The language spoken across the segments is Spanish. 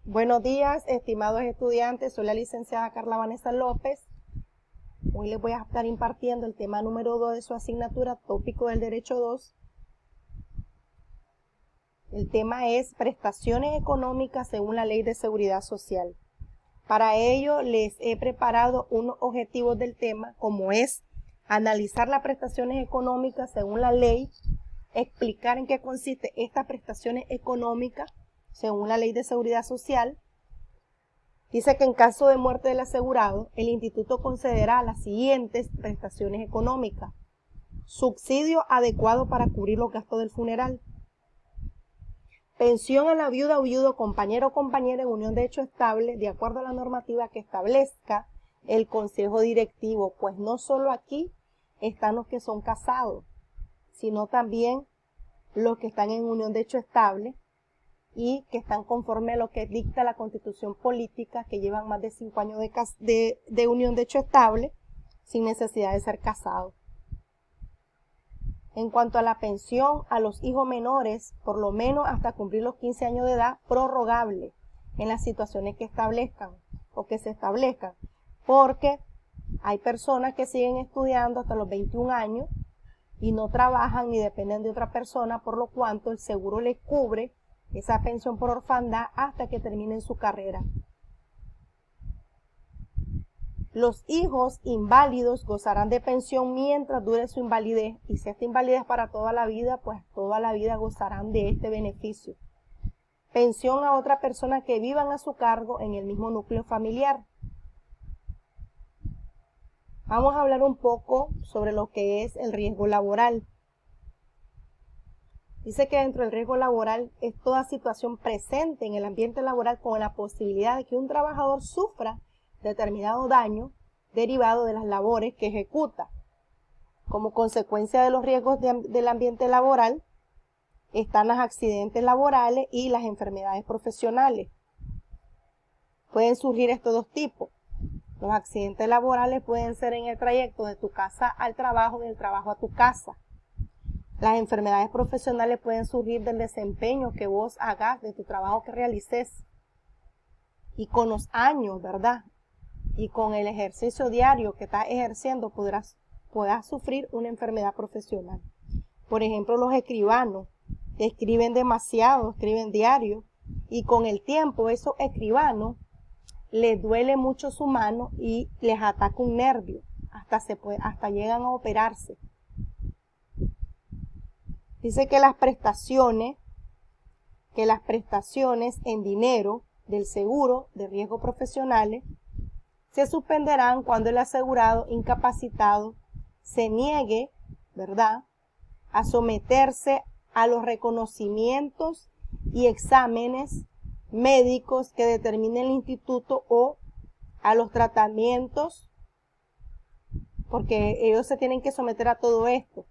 Buenos días, estimados estudiantes. Soy la licenciada Carla Vanessa López. Hoy les voy a estar impartiendo el tema número 2 de su asignatura, tópico del Derecho 2. El tema es prestaciones económicas según la Ley de Seguridad Social. Para ello les he preparado unos objetivos del tema, como es analizar las prestaciones económicas según la ley, explicar en qué consiste estas prestaciones económicas según la Ley de Seguridad Social. Dice que en caso de muerte del asegurado, el instituto concederá las siguientes prestaciones económicas: subsidio adecuado para cubrir los gastos del funeral, pensión a la viuda o viudo, compañero o compañera en unión de hecho estable, de acuerdo a la normativa que establezca el consejo directivo, pues no solo aquí están los que son casados, sino también los que están en unión de hecho estable y que están conforme a lo que dicta la Constitución política, que llevan más de 5 años de unión de hecho estable sin necesidad de ser casados. En cuanto a la pensión a los hijos menores, por lo menos hasta cumplir los 15 años de edad, prorrogable en las situaciones que establezcan o que se establezcan, porque hay personas que siguen estudiando hasta los 21 años y no trabajan ni dependen de otra persona, por lo cuanto el seguro les cubre esa pensión por orfandad hasta que terminen su carrera. Los hijos inválidos gozarán de pensión mientras dure su invalidez, y si esta invalidez para toda la vida, pues toda la vida gozarán de este beneficio. Pensión a otra persona que vivan a su cargo en el mismo núcleo familiar. Vamos a hablar un poco sobre lo que es el riesgo laboral. Dice que dentro del riesgo laboral es toda situación presente en el ambiente laboral con la posibilidad de que un trabajador sufra determinado daño derivado de las labores que ejecuta. Como consecuencia de los riesgos del ambiente laboral están los accidentes laborales y las enfermedades profesionales. Pueden surgir estos dos tipos. Los accidentes laborales pueden ser en el trayecto de tu casa al trabajo y del trabajo a tu casa. Las enfermedades profesionales pueden surgir del desempeño que vos hagas, de tu trabajo que realices. Y con los años, ¿verdad? Y con el ejercicio diario que estás ejerciendo, podrás sufrir una enfermedad profesional. Por ejemplo, los escribanos escriben demasiado, escriben diario, y con el tiempo esos escribanos les duele mucho su mano y les ataca un nervio, hasta llegan a operarse. Dice que las prestaciones en dinero del seguro de riesgos profesionales se suspenderán cuando el asegurado incapacitado se niegue, ¿verdad?, a someterse a los reconocimientos y exámenes médicos que determine el instituto o a los tratamientos, porque ellos se tienen que someter a todo esto,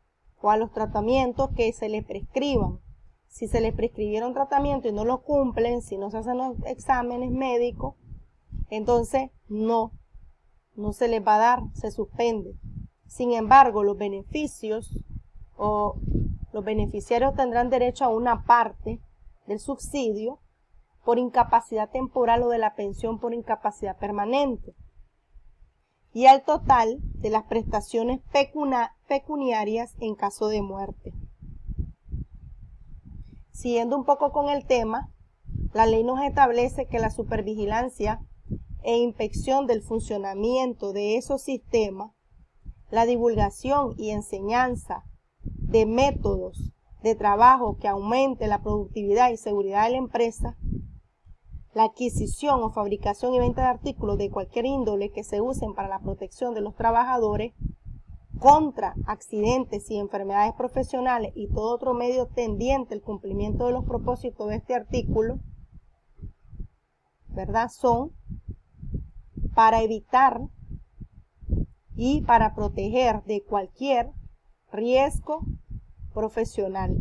o a los tratamientos que se les prescriban. Si se les prescribieron tratamiento y no lo cumplen, si no se hacen los exámenes médicos, entonces no se les va a dar, se suspende. Sin embargo, los beneficiarios tendrán derecho a una parte del subsidio por incapacidad temporal o de la pensión por incapacidad permanente, y al total de las prestaciones pecuniarias en caso de muerte. Siguiendo un poco con el tema, la ley nos establece que la supervigilancia e inspección del funcionamiento de esos sistemas, la divulgación y enseñanza de métodos de trabajo que aumente la productividad y seguridad de la empresa, la adquisición o fabricación y venta de artículos de cualquier índole que se usen para la protección de los trabajadores contra accidentes y enfermedades profesionales y todo otro medio tendiente al cumplimiento de los propósitos de este artículo, ¿verdad?, son para evitar y para proteger de cualquier riesgo profesional,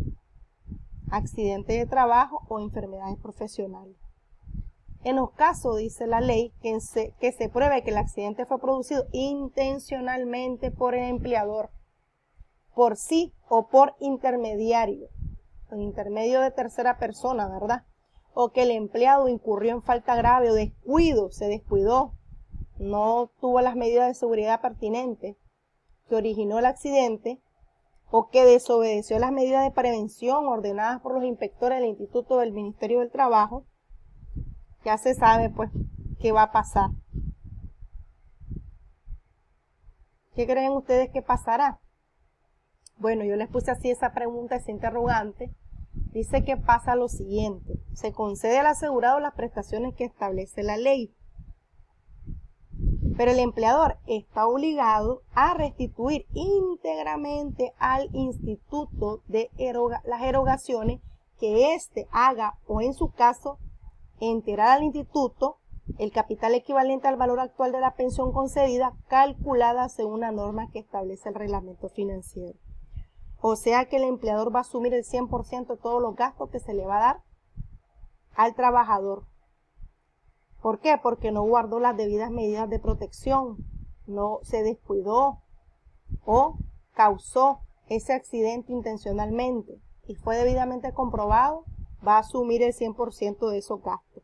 accidente de trabajo o enfermedades profesionales. En los casos, dice la ley, que se pruebe que el accidente fue producido intencionalmente por el empleador, por sí o por intermediario, por intermedio de tercera persona, ¿verdad?, o que el empleado incurrió en falta grave o descuido, se descuidó, no tuvo las medidas de seguridad pertinentes que originó el accidente, o que desobedeció las medidas de prevención ordenadas por los inspectores del Instituto del Ministerio del Trabajo, ya se sabe pues qué va a pasar. ¿Qué creen ustedes que pasará? Bueno, yo les puse así esa pregunta, ese interrogante. Dice que pasa lo siguiente: se concede al asegurado las prestaciones que establece la ley, pero el empleador está obligado a restituir íntegramente al instituto las erogaciones que éste haga, o en su caso, enterar al instituto el capital equivalente al valor actual de la pensión concedida, calculada según una norma que establece el reglamento financiero. O sea que el empleador va a asumir el 100% de todos los gastos que se le va a dar al trabajador. ¿Por qué? Porque no guardó las debidas medidas de protección, no se descuidó o causó ese accidente intencionalmente y fue debidamente comprobado, va a asumir el 100% de esos gastos.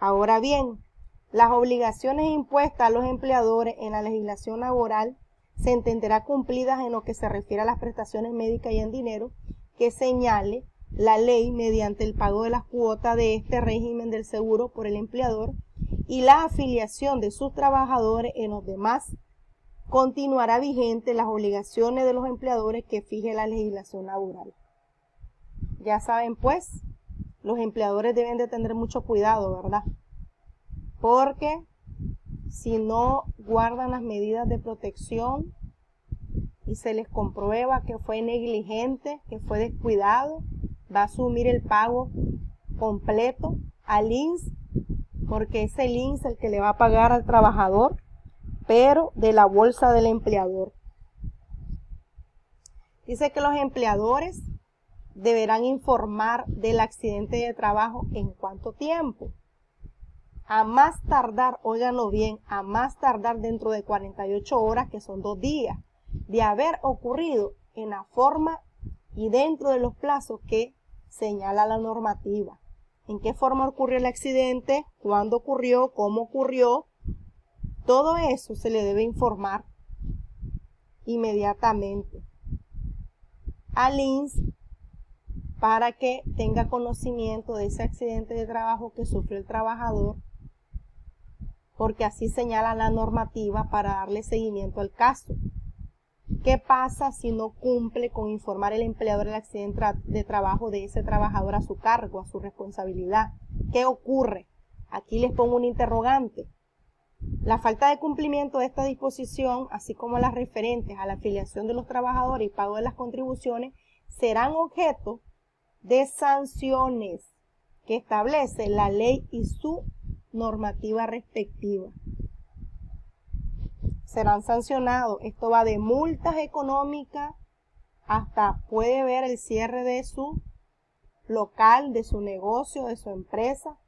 Ahora bien, las obligaciones impuestas a los empleadores en la legislación laboral se entenderá cumplidas en lo que se refiere a las prestaciones médicas y en dinero que señale la ley mediante el pago de las cuotas de este régimen del seguro por el empleador, y la afiliación de sus trabajadores en los demás. Continuará vigente las obligaciones de los empleadores que fije la legislación laboral. Ya saben pues, los empleadores deben de tener mucho cuidado, ¿verdad? Porque si no guardan las medidas de protección y se les comprueba que fue negligente, que fue descuidado, va a asumir el pago completo al INSS, porque es el INSS el que le va a pagar al trabajador, pero de la bolsa del empleador. Dice que los empleadores deberán informar del accidente de trabajo en cuánto tiempo. A más tardar, óiganlo bien, a más tardar dentro de 48 horas, que son 2 días, de haber ocurrido en la forma y dentro de los plazos que señala la normativa. ¿En qué forma ocurrió el accidente? ¿Cuándo ocurrió? ¿Cómo ocurrió? Todo eso se le debe informar inmediatamente al INSS para que tenga conocimiento de ese accidente de trabajo que sufrió el trabajador, porque así señala la normativa para darle seguimiento al caso. ¿Qué pasa si no cumple con informar el empleador el accidente de trabajo de ese trabajador a su cargo, a su responsabilidad? ¿Qué ocurre? Aquí les pongo un interrogante. La falta de cumplimiento de esta disposición, así como las referentes a la afiliación de los trabajadores y pago de las contribuciones, serán objeto de sanciones que establece la ley y su normativa respectiva. Serán sancionados. Esto va de multas económicas hasta puede ver el cierre de su local, de su negocio, de su empresa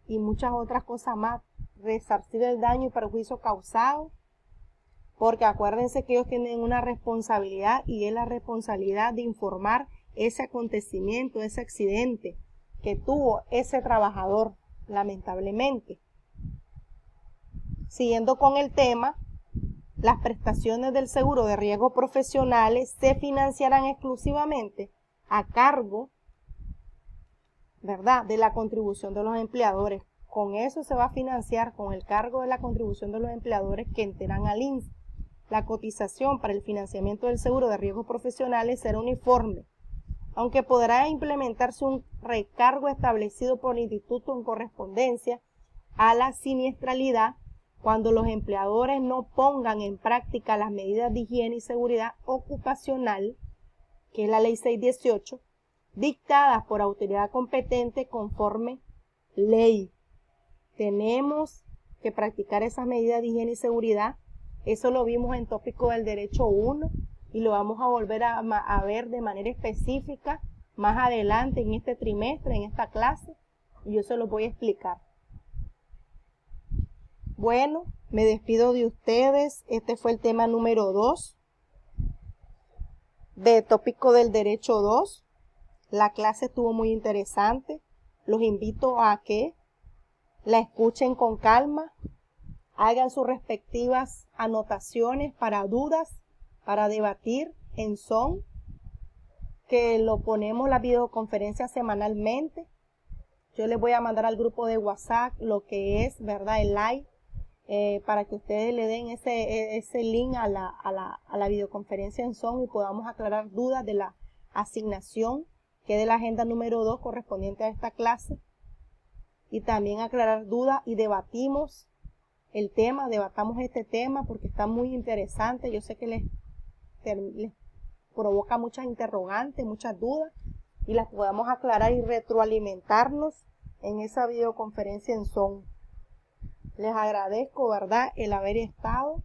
y muchas otras cosas más. Resarcir el daño y perjuicio causado, porque acuérdense que ellos tienen una responsabilidad, y es la responsabilidad de informar ese acontecimiento, ese accidente que tuvo ese trabajador, lamentablemente. Siguiendo con el tema, las prestaciones del seguro de riesgos profesionales se financiarán exclusivamente a cargo, ¿verdad?, de la contribución de los empleadores. Con eso se va a financiar, con el cargo de la contribución de los empleadores que enteran al INSS. La cotización para el financiamiento del seguro de riesgos profesionales será uniforme, aunque podrá implementarse un recargo establecido por el instituto en correspondencia a la siniestralidad cuando los empleadores no pongan en práctica las medidas de higiene y seguridad ocupacional, que es la ley 618, dictadas por autoridad competente conforme ley. Tenemos que practicar esas medidas de higiene y seguridad. Eso lo vimos en tópico del derecho 1 y lo vamos a volver a ver de manera específica más adelante en este trimestre, en esta clase, y yo se los voy a explicar. Bueno, me despido de ustedes. Este fue el tema número 2 de tópico del derecho 2. La clase estuvo muy interesante. Los invito a que la escuchen con calma, hagan sus respectivas anotaciones para dudas, para debatir en Zoom, que lo ponemos la videoconferencia semanalmente. Yo les voy a mandar al grupo de WhatsApp lo que es, ¿verdad?, el live, para que ustedes le den ese link a la videoconferencia en Zoom y podamos aclarar dudas de la asignación que es de la agenda número 2 correspondiente a esta clase, y también aclarar dudas y debatamos este tema porque está muy interesante. Yo sé que les provoca muchas interrogantes, muchas dudas, y las podamos aclarar y retroalimentarnos en esa videoconferencia en Zoom. Les agradezco, ¿verdad?, el haber estado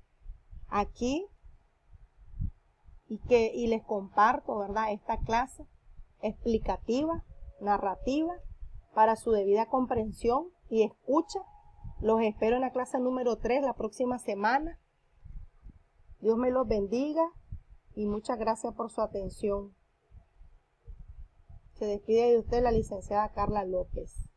aquí y les comparto, ¿verdad?, esta clase explicativa, narrativa, para su debida comprensión y escucha. Los espero en la clase número 3 la próxima semana. Dios me los bendiga y muchas gracias por su atención. Se despide de usted la licenciada Carla López.